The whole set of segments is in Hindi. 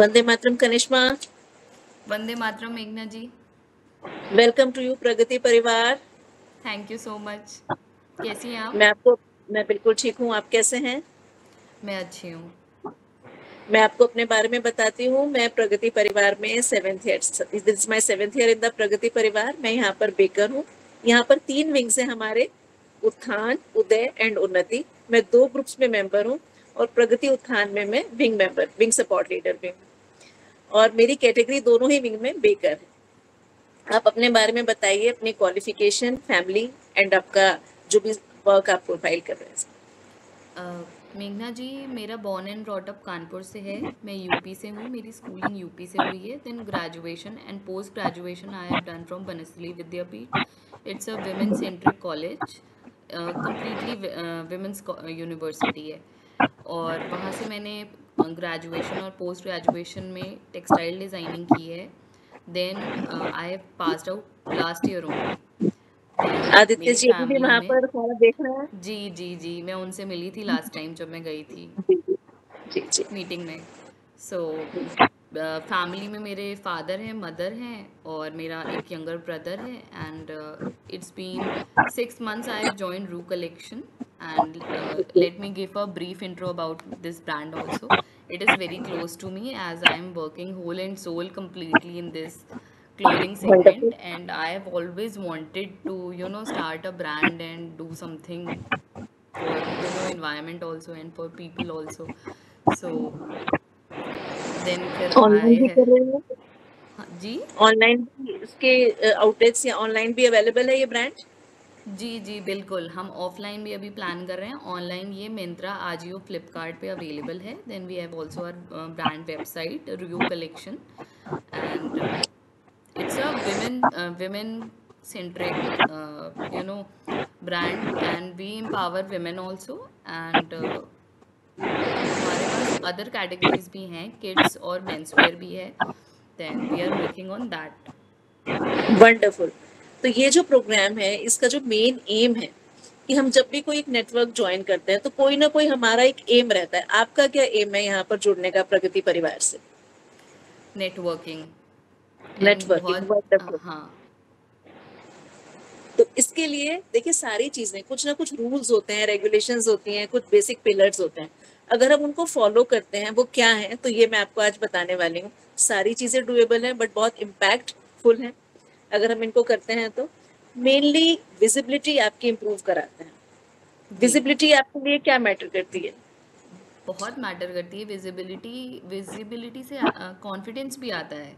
वंदे मातरम कनिष्मा। वंदे मातरम मेघना जी। वेलकम टू यू प्रगति परिवार। Thank you so much. कैसी हैं आप? मैं बिल्कुल ठीक हूँ, आप कैसे हैं? मैं अच्छी हूँ। मैं आपको अपने बारे में बताती हूँ। मैं प्रगति परिवार में 7th year, this is my 7th year in the Pragati Parivar. मैं यहाँ पर बेकर हूँ। यहाँ पर 3 विंग्स हैं हमारे, उत्थान, उदय एंड उन्नति। मैं 2 ग्रुप्स में मेंबर हूँ और प्रगति उत्थान में मैं विंग सपोर्ट लीडर भी हूँ और मेरी कैटेगरी दोनों ही विंग में बेकर है। आप अपने बारे में बताइए, अपनी क्वालिफिकेशन, फैमिली एंड आपका जो भी वर्क आप प्रोफाइल कर रहे हैं। मेघना जी, मेरा born and brought up Kanpur से है। मैं यूपी से हूँ। मेरी स्कूलिंग यूपी से हुई है। Then graduation and post graduation I have done from Banasthali Vidyapith. It's a women centric college, completely women's university है। और वहाँ से मैंने ग्रेजुएशन और पोस्ट ग्रेजुएशन में टेक्सटाइल डिज़ाइनिंग की है। Then I have passed out last year only. Then Aditya मेरी जी अभी भी फैमिली वहां में पर खाना देख रहे हैं? जी जी जी, मैं उनसे मिली थी लास्ट टाइम जब मैं गई थी जी जी जी जी। मीटिंग में। सो फैमिली में मेरे फादर हैं, मदर हैं और मेरा एक यंगर ब्रदर है। And it's been 6 months I have join Roo collection. And let me give a brief intro about this brand also. It is very close to me as I am working whole and soul completely in this clothing wonderful. segment, and I have always wanted to start a brand and do something for environment also and for people also. So then फिर ऑनलाइन आए भी है. कर रहे हैं? हाँ जी ऑनलाइन भी इसके आउटलेट्स या ऑनलाइन भी अवेलेबल है ये ब्रांड? जी जी बिल्कुल. हम ऑफलाइन भी अभी प्लान कर रहे हैं. ऑनलाइन ये मिंत्रा, आजियो, फ्लिपकार्ट पे अवेलेबल है. Then we have also our brand website review collection. And it's a women centric brand, and we empower women also. And हमारे पास अदर कैटेगरीज भी हैं, किड्स और मेंसवेयर भी है. Then we are working on that. Wonderful. तो ये जो प्रोग्राम है इसका जो मेन एम है कि हम जब भी कोई एक नेटवर्क ज्वाइन करते हैं तो कोई ना कोई हमारा एक एम रहता है। आपका क्या एम है यहाँ पर जुड़ने का प्रगति परिवार से? नेटवर्किंग. एंड नेटवर्किंग, बहुत वंडरफुल। हाँ. तो इसके लिए देखिए सारी चीजें, कुछ ना कुछ रूल्स होते हैं, रेगुलेशंस होती हैं, कुछ बेसिक पिलर्स होते हैं। अगर हम उनको फॉलो करते हैं, वो क्या है, तो ये मैं आपको आज बताने वाली हूँ। सारी चीजें डुएबल हैं बट बहुत इम्पैक्टफुल हैं अगर हम इनको करते हैं तो। मेनली विजिबिलिटी आपकी इम्प्रूव कराते हैं। जी, विजिबिलिटी आपके लिए क्या मैटर करती है? बहुत मैटर करती है विजिबिलिटी. विजिबिलिटी से कॉन्फिडेंस भी आता है.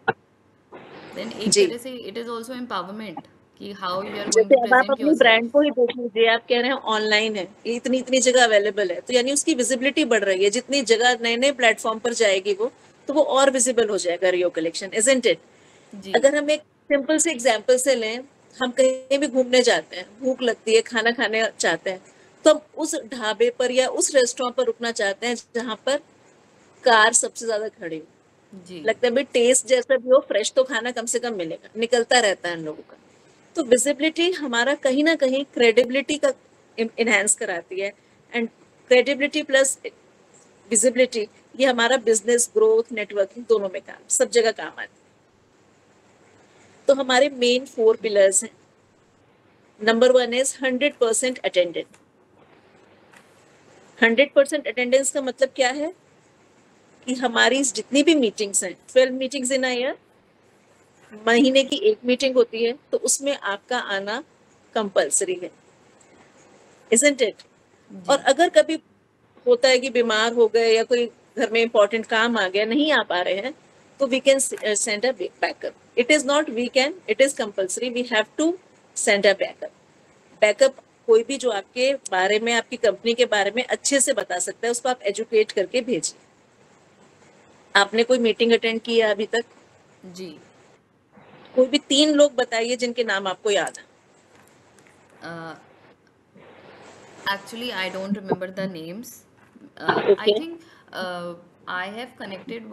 देन एक जी। तरह से इट इज़ ऑल्सो एम्पावरमेंट कि हाउ यू आर गोइंग जैसे टू अब आप प्रेजेंट अपनी योर ब्रांड सेल्फ. को ही देख लीजिए, आप कह रहे हैं ऑनलाइन है, ये इतनी इतनी जगह अवेलेबल है, तो यानी उसकी विजिबिलिटी बढ़ रही है। जितनी जगह नए नए प्लेटफॉर्म पर जाएगी वो, तो वो और विजिबल हो जाएगा रियो कलेक्शन, इजंट इट? जी अगर हम एक सिंपल से एग्जांपल से लें, हम कहीं भी घूमने जाते हैं, भूख लगती है, खाना खाने चाहते हैं, तो हम उस ढाबे पर या उस रेस्टोरेंट पर रुकना चाहते हैं जहां पर कार सबसे ज्यादा खड़ी हो। जी लगता है भाई टेस्ट जैसा भी हो, फ्रेश तो खाना कम से कम मिलेगा, निकलता रहता है इन लोगों का। तो विजिबिलिटी हमारा कहीं ना कहीं क्रेडिबिलिटी का इनहेंस कराती है। एंड क्रेडिबिलिटी प्लस विजिबिलिटी, ये हमारा बिजनेस ग्रोथ, नेटवर्किंग दोनों में काम, सब जगह काम आती है। तो हमारे मेन 4 पिलर्स हैं। Number 1 is 100% attendance. 100% अटेंडेंस का मतलब क्या है कि हमारी जितनी भी मीटिंग्स हैं, 12 मीटिंग्स इन अ ईयर, महीने की एक मीटिंग होती है, तो उसमें आपका आना कंपल्सरी है, इजंट इट? और जी अगर कभी होता है कि बीमार हो गए या कोई घर में इंपॉर्टेंट काम आ गया, नहीं आ पा रहे हैं, तो we can send a backup. It is not we can, it is compulsory, we have to send a backup. Backup कोई भी जो आपके बारे में, आपकी कंपनी के बारे में अच्छे से बता सकता है, उसको आप एजुकेट करके भेजिए। आपने कोई मीटिंग अटेंड की है अभी तक? जी. कोई भी 3 लोग बताइए जिनके नाम आपको याद है। Actually I don't remember the names. I okay. Think I have connected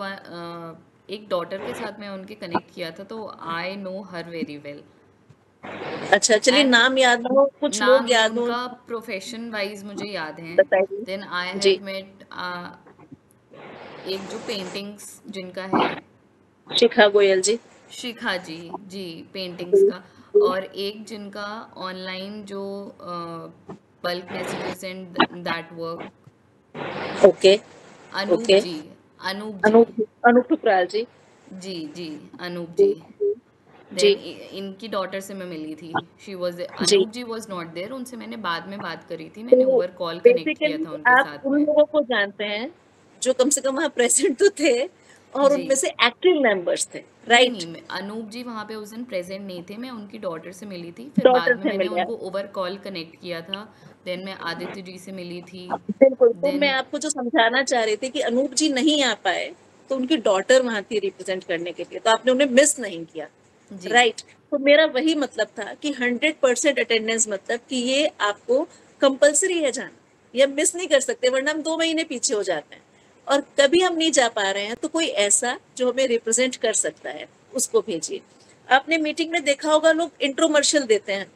एक डॉटर के साथ मैं उनके कनेक्ट किया था, तो I know her very well. अच्छा, चलिए एंड नाम याद ना हो, कुछ नाम लोग नहीं, याद हो, उनका प्रोफेशन वाइज मुझे याद हैं. बताइए। देन आई जी। हैव मेट एक जो पेंटिंग्स जिनका है, शिखा गोयल जी। शिखा जी, जी पेंटिंग्स का, और एक जिनका ऑनलाइन जो bulk messages and that work, okay. Anoop okay. जी, अनूप जी, अनूप अनूप ठुकराल जी। जी जी, अनूप जी। जी। देन जी। इनकी डॉटर से मैं मिली थी, शी वॉज, जी। Anoop ji was not there, उनसे मैंने बाद में बात करी थी, मैंने तो ओवर कॉल कनेक्ट किया बेसिकली था उनके आप साथ उन में। लोगों को जानते हैं जो कम से कम वहाँ प्रेजेंट तो थे और जी, उनमें से एक्टिव मेंबर्स थे, नहीं राइट? नहीं, अनूप जी वहाँ पे उस दिन प्रेजेंट नहीं थे, मैं उनकी डॉटर से मिली थी, फिर डॉटर बाद में से मैंने मिले। उनको ओवर कॉल कनेक्ट किया था। देन मैं आदित्य जी से मिली थी। बिल्कुल, तो मैं देन आपको जो समझाना चाह रही थी कि अनूप जी नहीं आ पाए, तो उनकी डॉटर वहाँ थी रिप्रेजेंट करने के लिए, तो आपने उन्हें मिस नहीं किया, जी राइट? तो मेरा वही मतलब था कि 100% अटेंडेंस मतलब कि ये आपको कंपल्सरी है जाना, ये हम मिस नहीं कर सकते वरना हम 2 महीने पीछे हो जाते हैं। और कभी हम नहीं जा पा रहे हैं तो कोई ऐसा जो हमें रिप्रेजेंट कर सकता है उसको भेजिए। आपने मीटिंग में देखा होगा लोग इंट्रोमर्शियल देते हैं,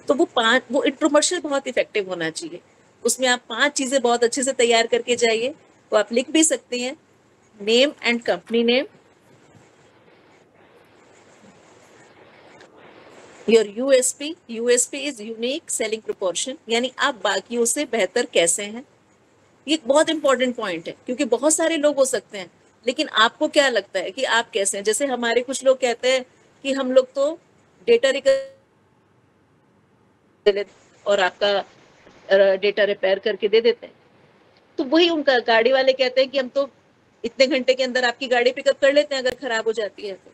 तो वो इंट्रोमर्शियल बहुत इफेक्टिव होना चाहिए। उसमें आप 5 चीजें बहुत अच्छे से तैयार करके जाइए। तो आप लिख भी सकते हैं name and company name, your USP, USP is unique selling proportion, यानी आप बाकियों से बेहतर कैसे हैं। ये एक बहुत इंपॉर्टेंट पॉइंट है क्योंकि बहुत सारे लोग हो सकते हैं, लेकिन आपको क्या लगता है कि आप कैसे हैं। जैसे हमारे कुछ लोग कहते हैं कि हम लोग तो डेटा और आपका डेटा रिपेयर करके दे देते हैं। तो वही उनका गाड़ी वाले कहते हैं कि हम तो इतने घंटे के अंदर आपकी गाड़ी पिकअप कर लेते हैं अगर खराब हो जाती है तो।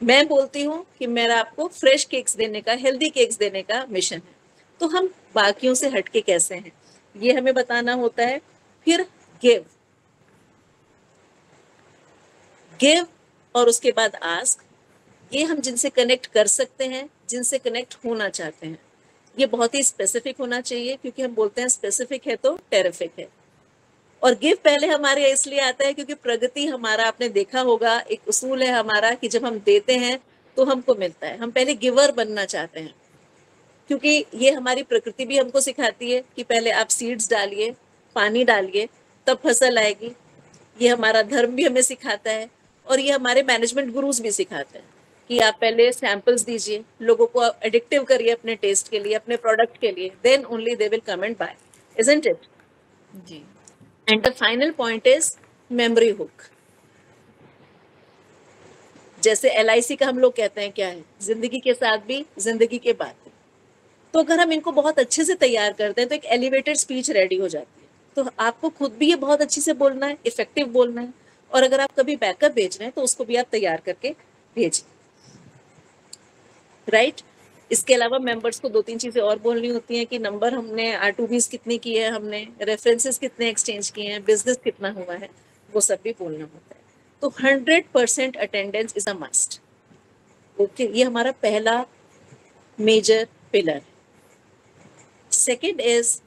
मैं बोलती हूँ कि मेरा आपको फ्रेश केक्स देने का, हेल्दी केक्स देने का मिशन है। तो हम बाकियों से हटके कैसे हैं ये हमें बताना होता है। फिर गिव, गिव और उसके बाद आस्क, ये हम जिनसे कनेक्ट कर सकते हैं, जिनसे कनेक्ट होना चाहते हैं। ये बहुत ही स्पेसिफिक होना चाहिए क्योंकि हम बोलते हैं स्पेसिफिक है तो टेरिफिक है। और गिव पहले हमारे इसलिए आता है क्योंकि प्रगति हमारा, आपने देखा होगा एक उसूल है हमारा कि जब हम देते हैं तो हमको मिलता है। हम पहले गिवर बनना चाहते हैं क्योंकि ये हमारी प्रकृति भी हमको सिखाती है कि पहले आप सीड्स डालिए, पानी डालिए, तब फसल आएगी। ये हमारा धर्म भी हमें सिखाता है और ये हमारे मैनेजमेंट गुरुज भी सिखाते हैं कि आप पहले सैंपल्स दीजिए, लोगों को एडिक्टिव करिए अपने टेस्ट के लिए, अपने प्रोडक्ट के लिए, then only they will come and buy, isn't it? जी and the final point is memory hook. जैसे LIC का हम लोग कहते हैं क्या है, जिंदगी के साथ भी जिंदगी के बाद भी। तो अगर हम इनको बहुत अच्छे से तैयार करते हैं तो एक एलिवेटेड स्पीच रेडी हो जाती है। तो आपको खुद भी ये बहुत अच्छे से बोलना है, इफेक्टिव बोलना है, और अगर आप कभी बैकअप भेज रहे हैं तो उसको भी आप तैयार करके भेजिए, राइट? इसके अलावा मेंबर्स को 2-3 चीजें और बोलनी होती हैं कि नंबर हमने R2Bs कितनी की है, हमने रेफरेंसेस कितने एक्सचेंज किए हैं, बिजनेस कितना हुआ है, वो सब भी बोलना होता है। तो 100% attendance is a must. Okay, ये हमारा पहला major pillar. Second is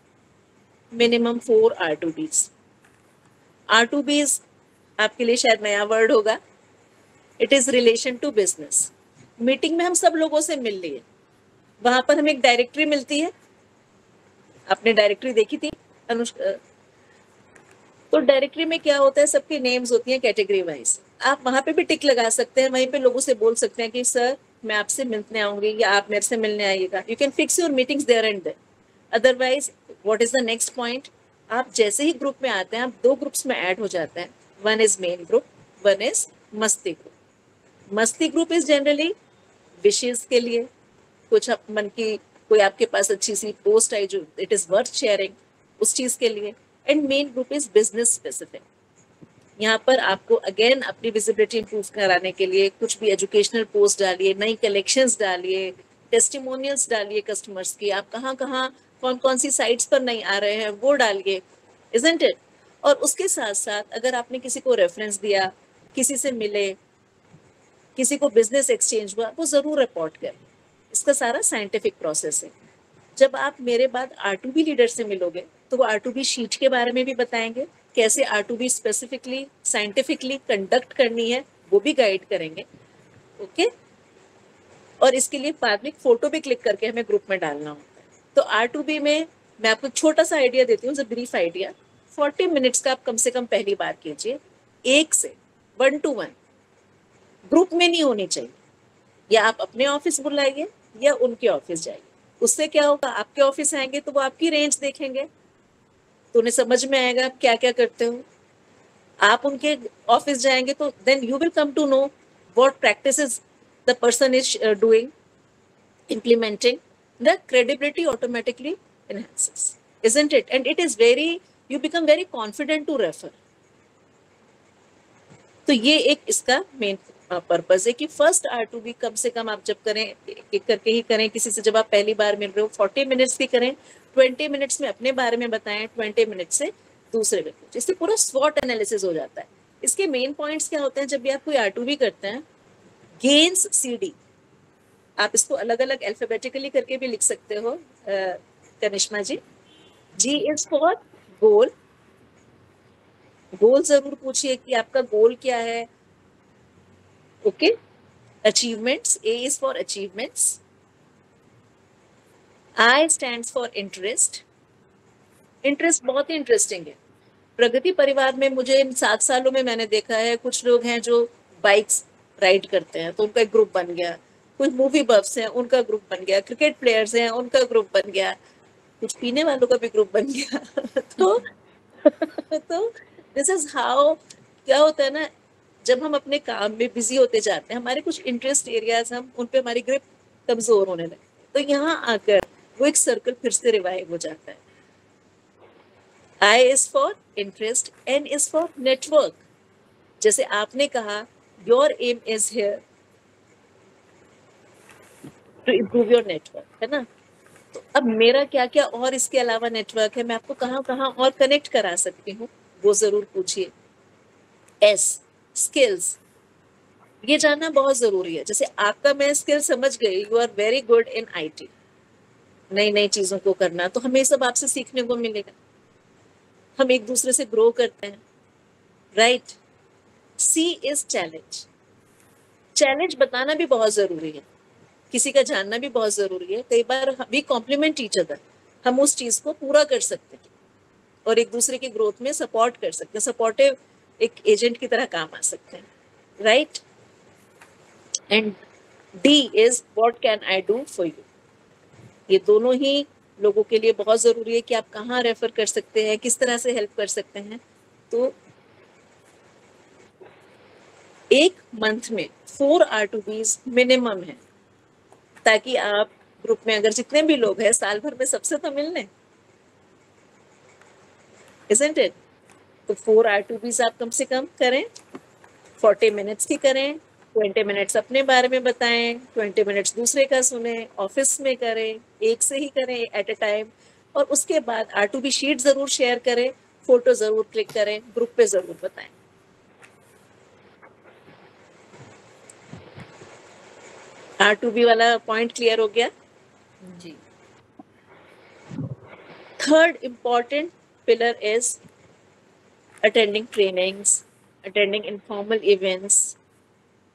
minimum 4 R2Bs। R2Bs आपके लिए शायद नया वर्ड होगा। It is relation to business. Meeting में हम सब लोगों से मिल लिए, वहां पर हमें एक डायरेक्टरी मिलती है। आपने डायरेक्टरी देखी थी अनुष्का? तो डायरेक्टरी में क्या होता है, सबकी नेम्स होती हैं कैटेगरी वाइज। आप वहां पे भी टिक लगा सकते हैं, वहीं पे लोगों से बोल सकते हैं कि सर मैं आपसे मिलने आऊंगी या आप मेरे से मिलने आइएगा। You can fix your meetings there and there. Otherwise what is the next point, आप जैसे ही ग्रुप में आते हैं आप 2 ग्रुप्स में ऐड हो जाते हैं। One is main group, one is मस्ती ग्रुप। मस्ती ग्रुप इज जनरली विशेष के लिए, कुछ मन की कोई आपके पास अच्छी सी पोस्ट आई जो इट इज वर्थ शेयरिंग, उस चीज के लिए। And main group is business specific. यहाँ पर आपको अगेन अपनी विजिबिलिटी इंप्रूव कराने के लिए कुछ भी एजुकेशनल पोस्ट डालिए, नई कलेक्शंस डालिए, टेस्टिमोनियल्स डालिए कस्टमर्स की, आप कहाँ कहाँ कौन कौन सी साइट्स पर नहीं आ रहे हैं वो डालिए, इजंट इट? और उसके साथ साथ अगर आपने किसी को रेफरेंस दिया, किसी से मिले, किसी को बिजनेस एक्सचेंज हुआ, वो जरूर रिपोर्ट करें। इसका सारा साइंटिफिक प्रोसेस है। जब आप मेरे बाद R2B लीडर से मिलोगे तो वो R2B शीट के बारे में भी बताएंगे, कैसे R2B स्पेसिफिकली साइंटिफिकली कंडक्ट करनी है वो भी गाइड करेंगे। ओके, और इसके लिए बाद में फोटो भी क्लिक करके हमें ग्रुप में डालना होता है। तो R2B में मैं आपको छोटा सा आइडिया देती हूँ, ब्रीफ आइडिया। 40 मिनट्स का आप कम से कम पहली बार कीजिए, एक से 1 to 1, ग्रुप में नहीं होनी चाहिए। या आप अपने ऑफिस बुलाइए या उनके ऑफिस जाइए। उससे क्या होगा, आपके ऑफिस आएंगे तो वो आपकी रेंज देखेंगे, तो उन्हें समझ में आएगा आप क्या क्या करते हो। आप उनके ऑफिस जाएंगे तो then you will come to know what practices the person is doing, implementing. The credibility automatically enhances, isn't it? And it is very, you become very confident to refer. तो ये एक इसका मेन पर्पस है कि फर्स्ट R2B कम से कम आप जब करें, एक करके ही करें। किसी से जब आप पहली बार मिल रहे हो 40 मिनट्स की करें, 20 मिनट्स में अपने बारे में बताएं, 20 मिनट्स से दूसरे व्यक्ति, जिससे पूरा स्वॉट एनालिसिस हो जाता है। इसके मेन पॉइंट्स क्या होते हैं जब भी आप कोई R2B करते हैं? गेन्स CD, आप इसको अलग अलग अल्फाबेटिकली करके भी लिख सकते हो कनिष्मा जी। G इज फॉर गोल, गोल जरूर पूछिए कि आपका गोल क्या है। Okay, achievements, A is for achievements. I stands for interest, interest बहुत ही इंटरेस्टिंग है। प्रगति परिवार में मुझे इन 7 सालों में मैंने देखा है, कुछ लोग हैं जो बाइक्स राइड करते हैं तो उनका एक ग्रुप बन गया, कुछ मूवी बफ्स हैं उनका ग्रुप बन गया, क्रिकेट प्लेयर्स हैं उनका ग्रुप बन गया, कुछ पीने वालों का भी ग्रुप बन गया तो तो दिस इज हाउ, क्या होता है ना, जब हम अपने काम में बिजी होते जाते हैं, हमारे कुछ इंटरेस्ट एरियाज हम उन पे हमारी ग्रिप कमजोर होने लगती है, तो यहाँ आकर वो एक सर्कल फिर से रिवाइव हो जाता है। I is for interest, N is for network. जैसे आपने कहा your aim is here to improve your network, है ना? तो अब मेरा क्या क्या और इसके अलावा नेटवर्क है, मैं आपको कहाँ कहाँ और कनेक्ट करा सकती हूँ, वो जरूर पूछिए। S, skills, ये जानना बहुत जरूरी है। जैसे आपका मैं स्किल समझ गई, you are very good in IT, नई नई चीजों को करना, तो हमें सब आपसे सीखने को मिलेगा, हम एक दूसरे से ग्रो करते हैं, right? C is challenge, challenge बताना भी बहुत जरूरी है, किसी का जानना भी बहुत जरूरी है। कई बार वी कॉम्प्लीमेंट ईच अदर, हम उस चीज को पूरा कर सकते हैं और एक दूसरे की ग्रोथ में सपोर्ट कर सकते हैं, सपोर्टिव एक एजेंट की तरह काम आ सकते हैं, right? And D is what can I do for you, ये दोनों ही लोगों के लिए बहुत जरूरी है कि आप कहाँ रेफर कर सकते हैं, किस तरह से हेल्प कर सकते हैं। तो एक मंथ में 4 R2Bs मिनिमम है, ताकि आप ग्रुप में अगर जितने भी लोग हैं साल भर में सबसे तो मिल लें, isn't it? तो 4 R2Bs आप कम से कम करें, 40 मिनट्स की करें, 20 मिनट्स अपने बारे में बताएं, 20 मिनट्स दूसरे का सुने, ऑफिस में करें, एक से ही करें एट अ टाइम, और उसके बाद R2B शीट जरूर शेयर करें, फोटो जरूर क्लिक करें, ग्रुप पे जरूर बताएं। R2B वाला पॉइंट क्लियर हो गया? जी। Third important pillar is attending trainings, attending informal events.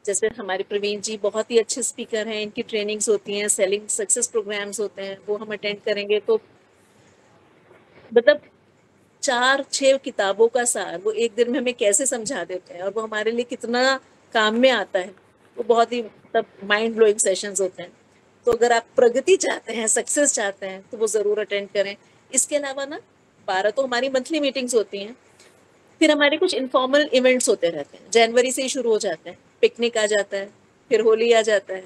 जैसे हमारे प्रवीण जी बहुत ही अच्छे स्पीकर हैं, इनकी ट्रेनिंग्स होती हैं, सेलिंग सक्सेस प्रोग्राम्स होते हैं, वो हम अटेंड करेंगे तो मतलब 4-6 किताबों का सार वो एक दिन में हमें कैसे समझा देते हैं और वो हमारे लिए कितना काम में आता है, वो बहुत ही मतलब माइंड ब्लोइंग सेशंस होते हैं। तो अगर आप प्रगति चाहते हैं, सक्सेस चाहते हैं, तो वो जरूर अटेंड करें। इसके अलावा ना 12 तो हमारी मंथली मीटिंग्स होती हैं, फिर हमारे कुछ इनफॉर्मल इवेंट्स होते रहते हैं, जनवरी से ही शुरू हो जाते हैं, पिकनिक आ जाता है, फिर होली आ जाता है,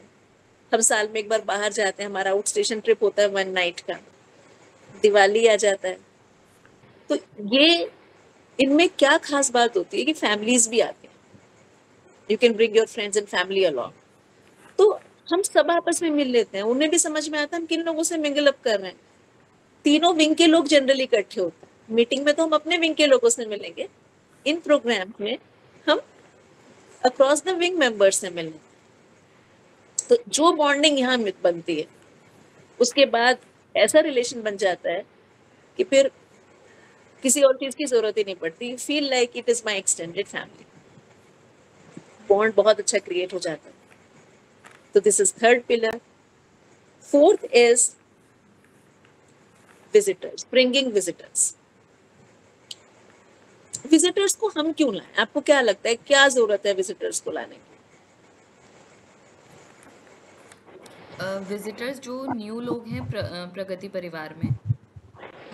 हम साल में एक बार बाहर जाते हैं, हमारा आउट स्टेशन ट्रिप होता है 1 नाइट का, दिवाली आ जाता है। तो ये इनमें क्या खास बात होती है कि फैमिलीज भी आते हैं, you can bring your friends and family along, तो हम सब आपस में मिल लेते हैं, उन्हें भी समझ में आता है हम किन लोगों से मिंगल अप कर रहे हैं। तीनों विंग के लोग जनरली इकट्ठे होते हैं, मीटिंग में तो हम अपने विंग के लोगों से मिलेंगे, इन प्रोग्राम में हम अक्रॉस द विंग मेंबर्स से मिलेंगे। तो जो बॉन्डिंग यहाँ बनती है, उसके बाद ऐसा रिलेशन बन जाता है कि फिर किसी और चीज की जरूरत ही नहीं पड़ती, feel like it is my extended family, bond बहुत अच्छा क्रिएट हो जाता है। तो this is third pillar. Fourth is visitors, bringing visitors. Visitors को हम क्यों लाएं? आपको क्या लगता है, क्या जरूरत है विजिटर्स को लाने की? विजिटर्स जो न्यू लोग हैं प्रगति परिवार में।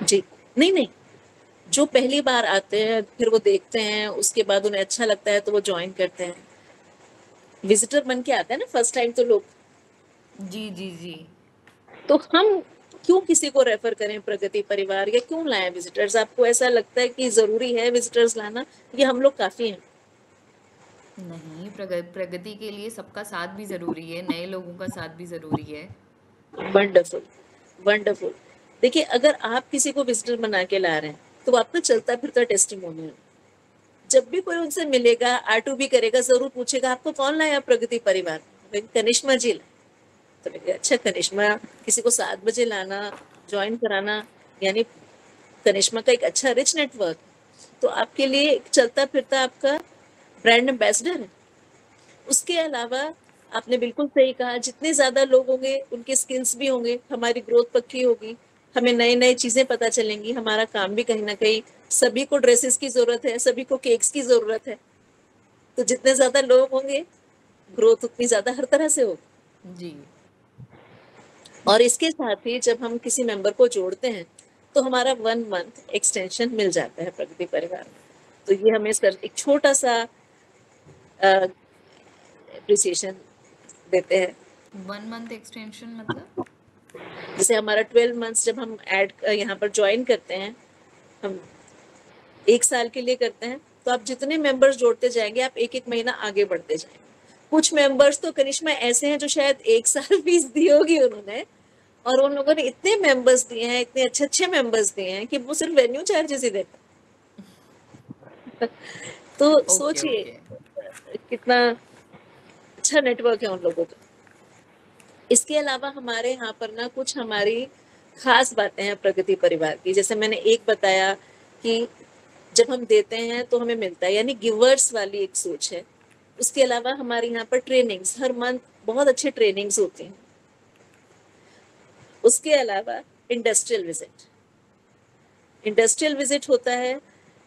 जी, नहीं नहीं, जो पहली बार आते हैं फिर वो देखते हैं, उसके बाद उन्हें अच्छा लगता है तो वो ज्वाइन करते हैं। विजिटर बन के आते हैं ना फर्स्ट टाइम तो लोग, जी जी जी। तो हम क्यों किसी को रेफर करें प्रगति परिवार, या क्यों लाएं विजिटर्स? आपको ऐसा लगता है कि जरूरी है विजिटर्स लाना, ये हम लोग काफी हैं? नहीं, प्रगति के लिए सबका साथ भी ज़रूरी है, नए लोगों का साथ भी ज़रूरी है। Wonderful, wonderful. देखिए, अगर आप किसी को विजिटर बना के ला रहे हैं तो वो आपका चलता फिरता टेस्टिमोनियल। जब भी कोई उनसे मिलेगा, R2B करेगा, जरूर पूछेगा आपको कौन लाया प्रगति परिवार? मैं कनिष्मा जी लाए। तो मैं कहा, अच्छा कनिष्मा, किसी को 7 बजे लाना, ज्वाइन कराना, यानी कनिष्मा का एक अच्छा रिच नेटवर्क, तो आपके लिए एक चलता फिरता आपका ब्रांड एम्बेसडर है। उसके अलावा आपने बिल्कुल सही कहा, जितने ज्यादा लोग होंगे उनके स्किल्स भी होंगे, हमारी ग्रोथ पक्की होगी, हमें नई नई चीजें पता चलेंगी, हमारा काम भी कहीं ना कहीं, सभी को ड्रेसेस की जरूरत है, सभी को केक्स की जरूरत है, तो जितने ज्यादा लोग होंगे ग्रोथ उतनी ज्यादा हर तरह से होगी। जी। और इसके साथ ही जब हम किसी मेंबर को जोड़ते हैं तो हमारा 1 मंथ एक्सटेंशन मिल जाता है प्रगति परिवार में। तो ये हमें सर एक छोटा सा अप्रिसिएशन देते हैं। 1 मंथ एक्सटेंशन मतलब? जैसे हमारा 12 मंथ्स जब हम ऐड यहाँ पर ज्वाइन करते हैं, हम 1 साल के लिए करते हैं, तो आप जितने मेंबर्स जोड़ते जाएंगे आप एक एक महीना आगे बढ़ते जाएंगे। कुछ मेंबर्स तो करिश्मा ऐसे हैं जो शायद 1 साल फीस दी होगी उन्होंने, और उन लोगों ने इतने मेंबर्स दिए हैं, इतने अच्छे अच्छे मेंबर्स दिए हैं कि वो सिर्फ वेन्यू चार्जेस ही देते हैं। तो ओके सोचिए ओके। कितना अच्छा नेटवर्क है उन लोगों का। इसके अलावा हमारे यहाँ पर ना कुछ हमारी खास बातें हैं प्रगति परिवार की। जैसे मैंने एक बताया कि जब हम देते हैं तो हमें मिलता है, यानी गिवर्स वाली एक सोच है। उसके अलावा हमारे यहाँ पर ट्रेनिंग्स हर मंथ बहुत अच्छे ट्रेनिंग्स होते हैं। उसके अलावा इंडस्ट्रियल विजिट, इंडस्ट्रियल विजिट होता है,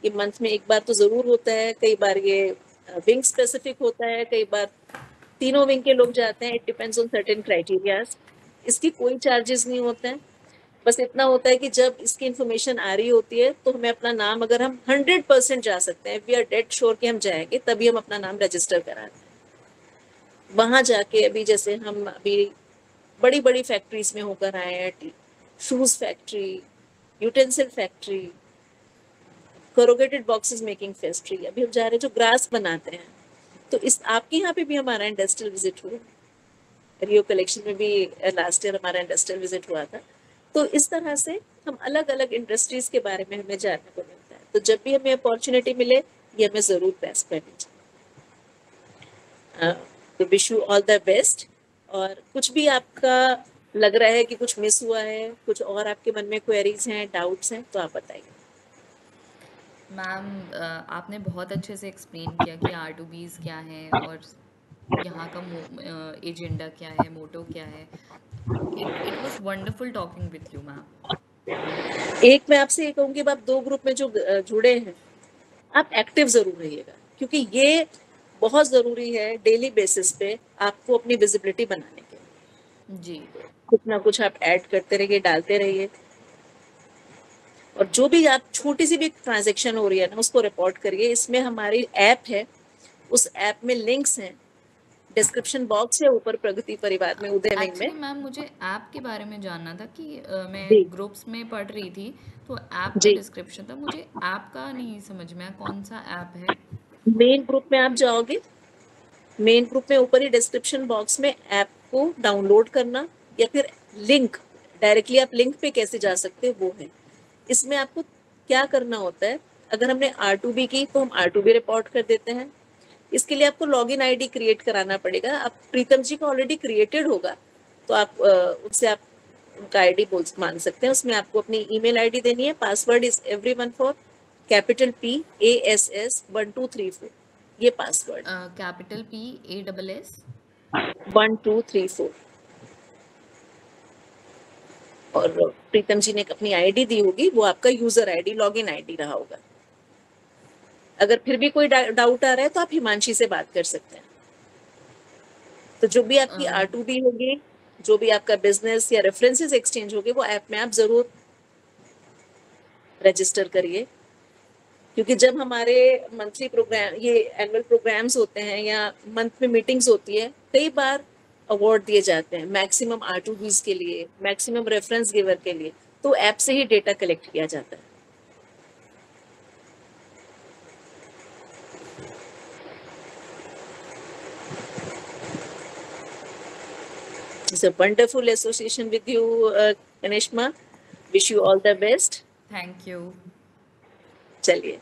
ये मंथ में एक बार तो जरूर होता है, कई बार ये विंग स्पेसिफिक होता है, कई बार तीनों विंग के लोग जाते हैं, it depends on certain criterias. इसकी कोई चार्जेस नहीं होते हैं, बस इतना होता है कि जब इसकी इन्फॉर्मेशन आ रही होती है तो हमें अपना नाम, अगर हम 100% जा सकते हैं, वी आर डेड श्योर कि हम जाएंगे, तभी हम अपना नाम रजिस्टर कराते हैं। वहां जाके अभी जैसे हम अभी बड़ी बड़ी फैक्ट्रीज में होकर आए हैं, shoes factory, utensil factory, corrugated boxes making factory, अभी हम जा रहे हैं जो ग्रास बनाते हैं। तो इस आपके यहाँ पे भी हमारा इंडस्ट्रियल विजिट हुआ, रियो कलेक्शन में भी लास्ट ईयर हमारा इंडस्ट्रियल विजिट हुआ था। तो इस तरह से हम अलग अलग इंडस्ट्रीज के बारे में हमें जानने को मिलता है, तो जब भी हमें अपॉर्चुनिटी मिले ये हमें जरूर ग्रैस्प करनी चाहिए। तो wish you all the best. और कुछ भी आपका लग रहा है कि कुछ मिस हुआ है, कुछ और आपके मन में क्वेरीज हैं, डाउट्स हैं, तो आप बताइए। मैम, आपने बहुत अच्छे से एक्सप्लेन किया कि R2Bs क्या हैं और यहाँ का एजेंडा क्या है, मोटो क्या है। It was wonderful talking with you ma'am. एक मैं आपसे ये कहूंगी, अब आप 2 ग्रुप में जो जुड़े हैं, आप एक्टिव जरूर रहिएगा, क्योंकि ये बहुत जरूरी है डेली बेसिस पे आपको अपनी विजिबिलिटी बनाने के लिए। जी। कुछ ना कुछ आप ऐड करते रहिए, डालते रहिए, और जो भी आप छोटी सी भी ट्रांजेक्शन हो रही है ना उसको रिपोर्ट करिए। इसमें हमारी ऐप है, उस ऐप में लिंक्स हैं, डिस्क्रिप्शन बॉक्स है ऊपर प्रगति परिवार में, उदय विंग में। एक्चुअली मैम, मुझे ऐप के बारे में जानना था कि जी मैं ग्रुप्स में पढ़ रही थी, तो ऐप का जी, डिस्क्रिप्शन था, मुझे ऐप का नहीं समझ में आया कौन सा ऐप है। मेन ग्रुप में आप जाओगे, मेन ग्रुप में ऊपर ही डिस्क्रिप्शन बॉक्स में ऐप को डाउनलोड करना, या फिर लिंक, डायरेक्टली आप लिंक पे कैसे जा सकते हैं वो है। इसमें आपको क्या करना होता है, अगर हमने R2B की तो हम R2B रिपोर्ट कर देते हैं। इसके लिए आपको लॉगिन आईडी क्रिएट कराना पड़ेगा। आप प्रीतम जी का ऑलरेडी क्रिएटेड होगा, तो आप उससे आप उनका आईडी बोल मान सकते हैं। उसमें आपको अपनी ईमेल आईडी देनी है, password is everyone for capital PASS 1234, ये पासवर्ड है। Capital PASS। 1234, और प्रीतम जी ने अपनी आईडी दी होगी, वो आपका यूजर आईडी, लॉगिन आईडी रहा होगा। अगर फिर भी कोई डाउट आ रहा है तो आप हिमांशी से बात कर सकते हैं। तो जो भी आपकी R2D होगी, जो भी आपका बिजनेस या रेफरेंसेस एक्सचेंज होंगे, वो ऐप में आप जरूर रजिस्टर करिए, क्योंकि जब हमारे मंथली प्रोग्राम, ये एनुअल प्रोग्राम्स होते हैं या मंथ में मीटिंग्स होती है, कई बार अवार्ड दिए जाते हैं मैक्सिमम R2Ds के लिए, मैक्सिमम रेफरेंस गिवर के लिए, तो ऐप से ही डेटा कलेक्ट किया जाता है। It's a wonderful association with you, Kanishma. Wish you all the best. Thank you. चलिए।